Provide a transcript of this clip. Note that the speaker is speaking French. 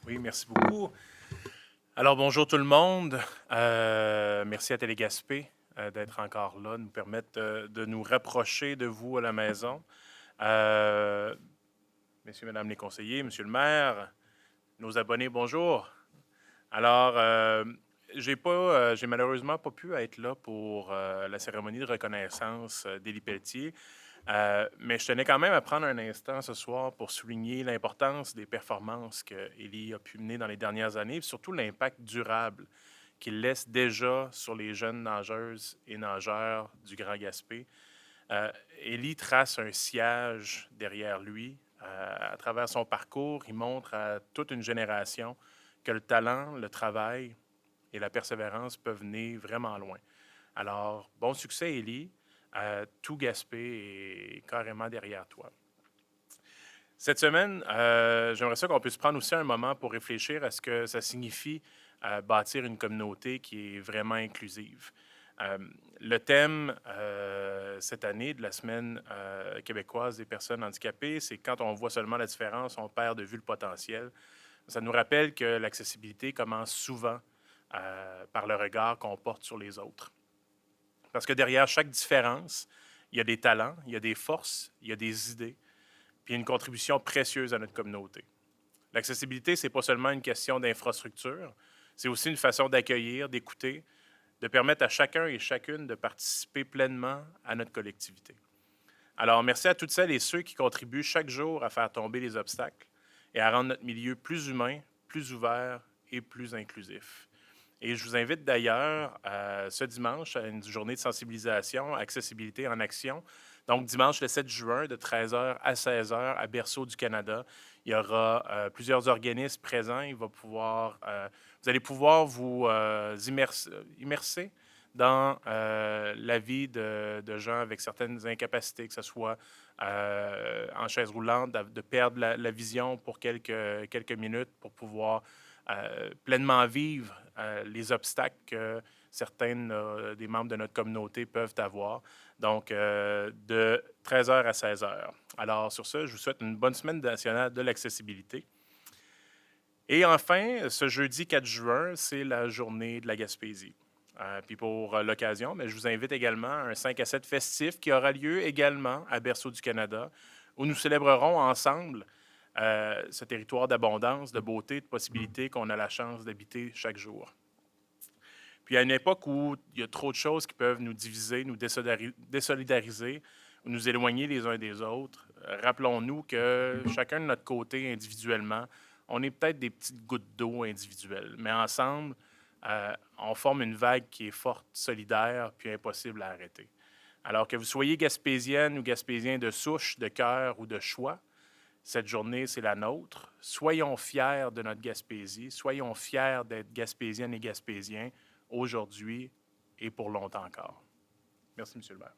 Oui, merci beaucoup. Alors, bonjour tout le monde. Merci à Télégaspé d'être encore là, de nous permettre de nous rapprocher de vous à la maison. Euh, Messieurs, Mesdames les conseillers, Monsieur le maire, nos abonnés, bonjour. Alors, j'ai malheureusement pas pu être là pour la cérémonie de reconnaissance d'Élie Pelletier. Mais je tenais quand même à prendre un instant ce soir pour souligner l'importance des performances que Élie a pu mener dans les dernières années, et surtout l'impact durable qu'il laisse déjà sur les jeunes nageuses et nageurs du Grand Gaspé. Élie trace un sillage derrière lui. À travers son parcours, il montre à toute une génération que le talent, le travail et la persévérance peuvent mener vraiment loin. Alors, bon succès, Élie. Tout Gaspé est carrément derrière toi. Cette semaine, j'aimerais ça qu'on puisse prendre aussi un moment pour réfléchir à ce que ça signifie bâtir une communauté qui est vraiment inclusive. Euh, le thème cette année de la Semaine québécoise des personnes handicapées, c'est quand on voit seulement la différence, on perd de vue le potentiel. Ça nous rappelle que l'accessibilité commence souvent par le regard qu'on porte sur les autres. Parce que derrière chaque différence, il y a des talents, il y a des forces, il y a des idées, puis une contribution précieuse à notre communauté. L'accessibilité, ce n'est pas seulement une question d'infrastructure, c'est aussi une façon d'accueillir, d'écouter, de permettre à chacun et chacune de participer pleinement à notre collectivité. Alors, merci à toutes celles et ceux qui contribuent chaque jour à faire tomber les obstacles et à rendre notre milieu plus humain, plus ouvert et plus inclusif. Et je vous invite d'ailleurs ce dimanche à une journée de sensibilisation, accessibilité en action. Donc, dimanche le 7 juin, de 13h à 16h, à Berceau du Canada. Il y aura plusieurs organismes présents. Vous allez pouvoir vous immerser dans la vie de gens avec certaines incapacités, que ce soit en chaise roulante, de perdre la vision pour quelques minutes pour pouvoir pleinement vivre les obstacles que certains des membres de notre communauté peuvent avoir. Donc, de 13h à 16h. Alors, sur ce, je vous souhaite une bonne semaine nationale de l'accessibilité. Et enfin, ce jeudi 4 juin, c'est la journée de la Gaspésie. Puis pour l'occasion, mais je vous invite également à un 5 à 7 festif qui aura lieu également à Berceau du Canada, où nous célébrerons ensemble ce territoire d'abondance, de beauté, de possibilités qu'on a la chance d'habiter chaque jour. Puis à une époque où il y a trop de choses qui peuvent nous diviser, nous désolidariser, ou nous éloigner les uns des autres, rappelons-nous que chacun de notre côté individuellement, on est peut-être des petites gouttes d'eau individuelles, mais ensemble, on forme une vague qui est forte, solidaire, puis impossible à arrêter. Alors que vous soyez gaspésienne ou gaspésien de souche, de cœur ou de choix, cette journée, c'est la nôtre. Soyons fiers de notre Gaspésie. Soyons fiers d'être gaspésiennes et gaspésiens aujourd'hui et pour longtemps encore. Merci, M. le maire.